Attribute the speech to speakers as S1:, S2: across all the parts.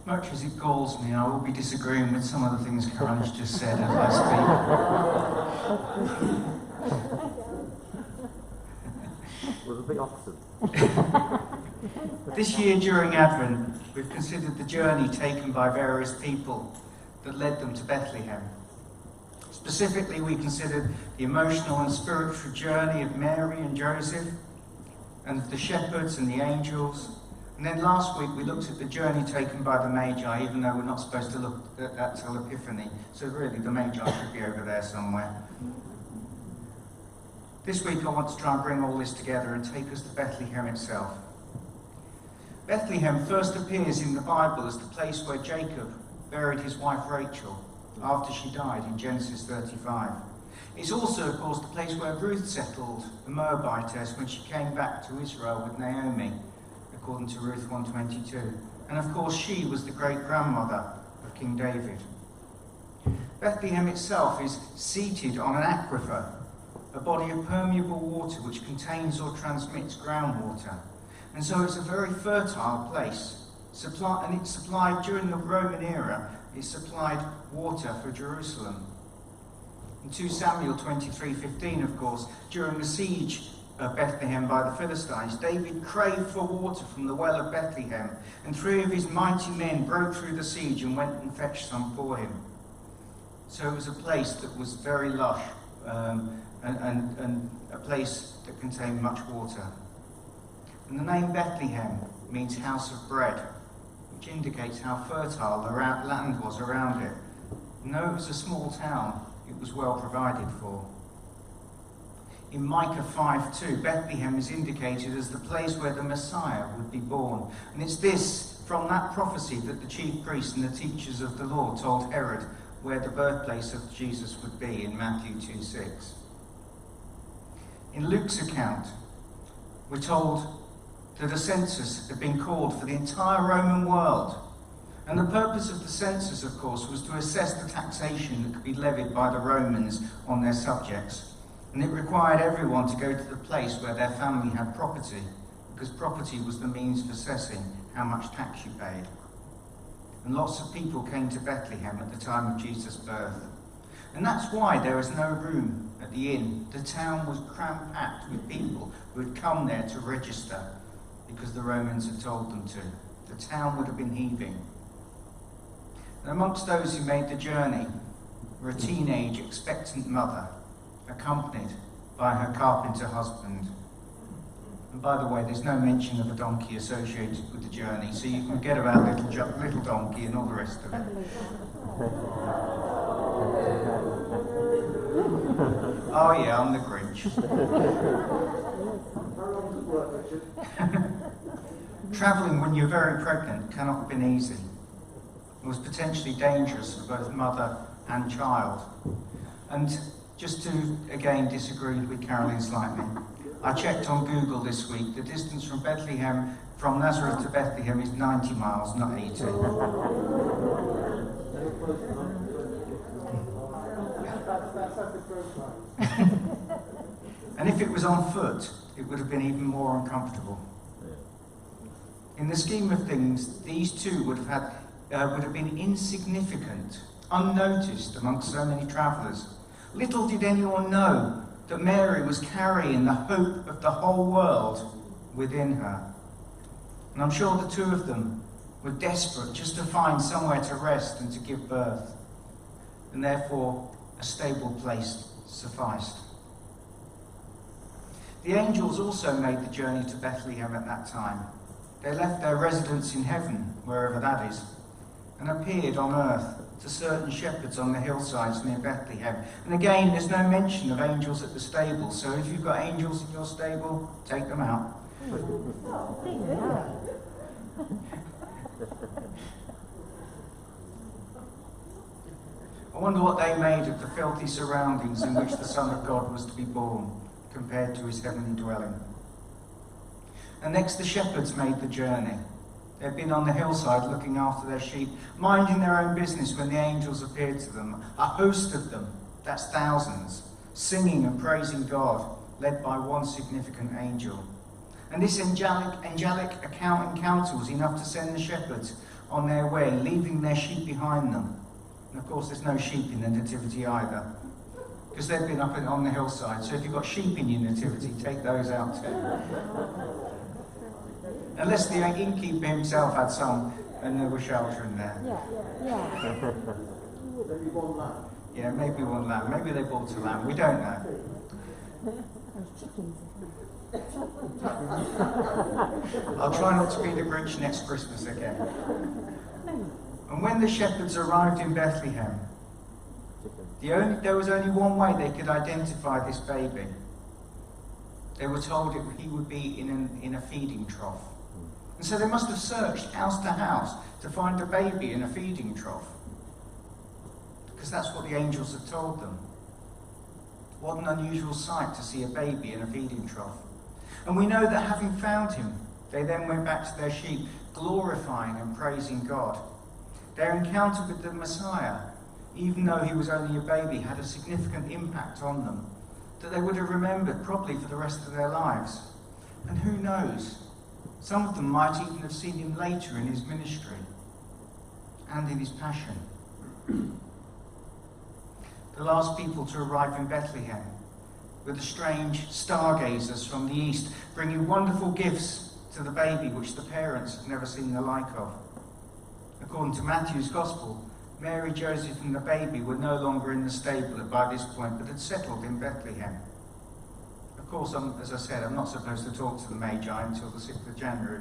S1: Much as it galls me, I will be disagreeing with some of the things Karen has just said as I speak.
S2: Was a bit opposite.
S1: This year during Advent, we've considered the journey taken by various people that led them to Bethlehem. Specifically, we considered the emotional and spiritual journey of Mary and Joseph, and of the shepherds and the angels. And then last week we looked at the journey taken by the Magi, even though we're not supposed to look at that till Epiphany. So really the Magi should be over there somewhere. This week I want to try and bring all this together and take us to Bethlehem itself. Bethlehem first appears in the Bible as the place where Jacob buried his wife Rachel after she died in Genesis 35. It's also, of course, the place where Ruth settled, the Moabitess, when she came back to Israel with Naomi, according to Ruth 1:22. And of course, she was the great-grandmother of King David. Bethlehem itself is seated on an aquifer, a body of permeable water which contains or transmits groundwater. And so it's a very fertile place. And it supplied, during the Roman era, it supplied water for Jerusalem. In 2 Samuel 23:15, of course, during the siege of Bethlehem by the Philistines, David craved for water from the well of Bethlehem, and 3 of his mighty men broke through the siege and went and fetched some for him. So it was a place that was very lush, and a place that contained much water. And the name Bethlehem means house of bread, which indicates how fertile the land was around it. And though it was a small town, it was well provided for. In Micah 5:2, Bethlehem is indicated as the place where the Messiah would be born. And it's this, from that prophecy, that the chief priests and the teachers of the law told Herod where the birthplace of Jesus would be in Matthew 2:6. In Luke's account, we're told that a census had been called for the entire Roman world. And the purpose of the census, of course, was to assess the taxation that could be levied by the Romans on their subjects. And it required everyone to go to the place where their family had property, because property was the means for assessing how much tax you paid. And lots of people came to Bethlehem at the time of Jesus' birth. And that's why there was no room at the inn. The town was cram-packed with people who had come there to register, because the Romans had told them to. The town would have been heaving. And amongst those who made the journey were a teenage expectant mother, accompanied by her carpenter husband. And by the way, there's no mention of a donkey associated with the journey, so you can forget about little donkey and all the rest of it. Oh yeah, I'm the Grinch. Travelling when you're very pregnant cannot have been easy. It was potentially dangerous for both mother and child. And just to, again, disagree with Caroline slightly, I checked on Google this week. The distance from Nazareth to Bethlehem is 90 miles, not 80. And if it was on foot, it would have been even more uncomfortable. In the scheme of things, these two would have been insignificant, unnoticed amongst so many travellers. Little did anyone know that Mary was carrying the hope of the whole world within her. And I'm sure the two of them were desperate just to find somewhere to rest and to give birth. And therefore, a stable place sufficed. The angels also made the journey to Bethlehem at that time. They left their residence in heaven, wherever that is, and appeared on earth to certain shepherds on the hillsides near Bethlehem. And again, there's no mention of angels at the stable, so if you've got angels in your stable, take them out. I wonder what they made of the filthy surroundings in which the Son of God was to be born, compared to his heavenly dwelling. And next the shepherds made the journey. They'd been on the hillside looking after their sheep, minding their own business when the angels appeared to them. A host of them, that's thousands, singing and praising God, led by one significant angel. And this angelic encounter was enough to send the shepherds on their way, leaving their sheep behind them. And of course, there's no sheep in the nativity either, because they've been up on the hillside. So if you've got sheep in your nativity, take those out too. Unless the innkeeper himself had some, and there was shelter in there.
S3: Yeah.
S2: Maybe one lamb.
S1: Yeah, maybe one lamb. Maybe they bought a lamb. We don't know.
S3: Those chickens.
S1: I'll try not to be the Grinch next Christmas again. And when the shepherds arrived in Bethlehem, there was only one way they could identify this baby. They were told he would be in a feeding trough. And so they must have searched house to house to find a baby in a feeding trough. Because that's what the angels had told them. What an unusual sight to see a baby in a feeding trough. And we know that having found him, they then went back to their sheep, glorifying and praising God. Their encounter with the Messiah, even though he was only a baby, had a significant impact on them that they would have remembered probably for the rest of their lives. And who knows, some of them might even have seen him later in his ministry and in his passion. The last people to arrive in Bethlehem were the strange stargazers from the east, bringing wonderful gifts to the baby which the parents had never seen the like of. According to Matthew's Gospel, Mary, Joseph and the baby were no longer in the stable by this point, but had settled in Bethlehem. Of course, as I said, I'm not supposed to talk to the Magi until the 6th of January,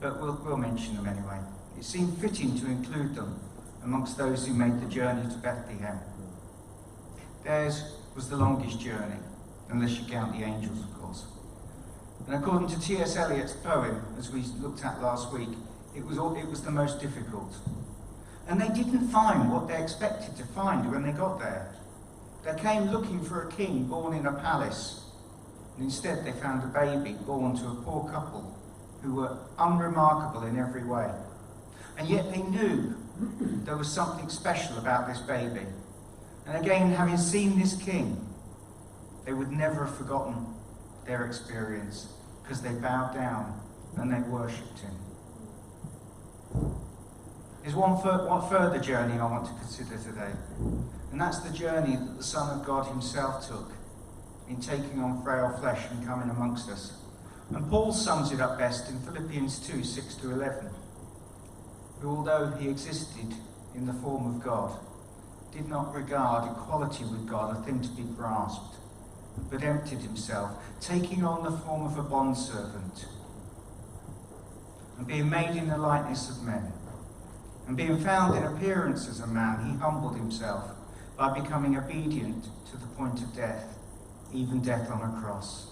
S1: but we'll mention them anyway. It seemed fitting to include them amongst those who made the journey to Bethlehem. Theirs was the longest journey, unless you count the angels, of course. And according to T.S. Eliot's poem, as we looked at last week, it was the most difficult. And they didn't find what they expected to find when they got there. They came looking for a king born in a palace, and instead they found a baby born to a poor couple who were unremarkable in every way. And yet they knew there was something special about this baby. And again, having seen this king, they would never have forgotten their experience, because they bowed down and they worshipped him. There's one further journey I want to consider today, and that's the journey that the Son of God himself took in taking on frail flesh and coming amongst us. And Paul sums it up best in Philippians 2, 6-11, who, although he existed in the form of God, did not regard equality with God a thing to be grasped, but emptied himself, taking on the form of a bondservant, and being made in the likeness of men. And being found in appearance as a man, he humbled himself by becoming obedient to the point of death, even death on a cross.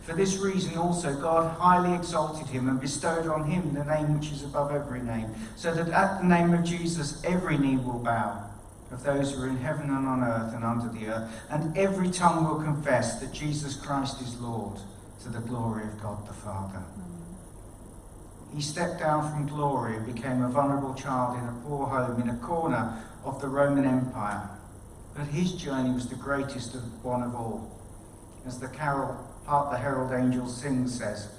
S1: For this reason also God highly exalted him and bestowed on him the name which is above every name, so that at the name of Jesus every knee will bow, of those who are in heaven and on earth and under the earth, and every tongue will confess that Jesus Christ is Lord, to the glory of God the Father. He stepped down from glory and became a vulnerable child in a poor home in a corner of the Roman Empire. But his journey was the greatest one of all. As the carol Hark the Herald Angels Sing says,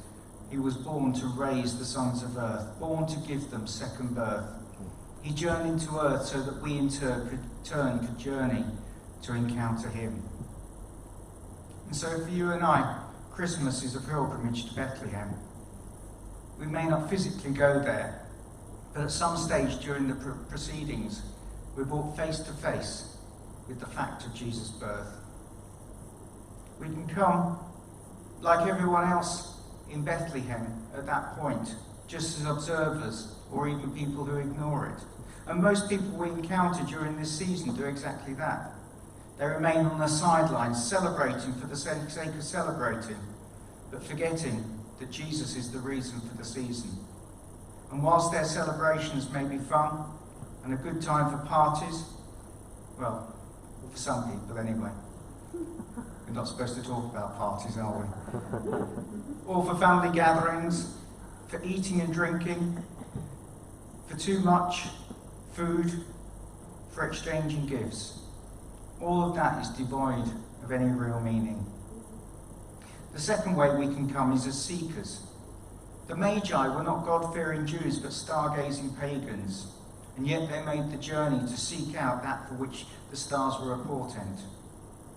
S1: he was born to raise the sons of earth, born to give them second birth. He journeyed to earth so that we in turn could journey to encounter him. And so for you and I, Christmas is a pilgrimage to Bethlehem. We may not physically go there, but at some stage during the proceedings, we're brought face to face with the fact of Jesus' birth. We can come, like everyone else in Bethlehem at that point, just as observers or even people who ignore it. And most people we encounter during this season do exactly that. They remain on the sidelines, celebrating for the sake of celebrating, but forgetting that Jesus is the reason for the season. And whilst their celebrations may be fun and a good time for parties, well, for some people anyway. We're not supposed to talk about parties, are we? Or for family gatherings, for eating and drinking, for too much food, for exchanging gifts. All of that is devoid of any real meaning. The second way we can come is as seekers. The Magi were not God-fearing Jews, but stargazing pagans, and yet they made the journey to seek out that for which the stars were a portent.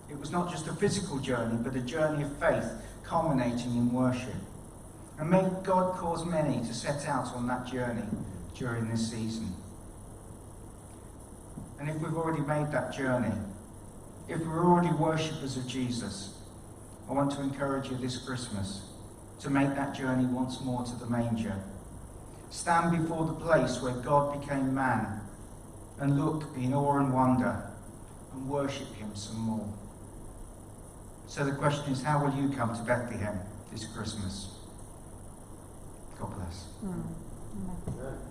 S1: It was not just a physical journey, but a journey of faith culminating in worship. And may God cause many to set out on that journey during this season. And if we've already made that journey, if we're already worshippers of Jesus, I want to encourage you this Christmas to make that journey once more to the manger. Stand before the place where God became man and look in awe and wonder and worship him some more. So the question is, how will you come to Bethlehem this Christmas? God bless.
S3: Amen.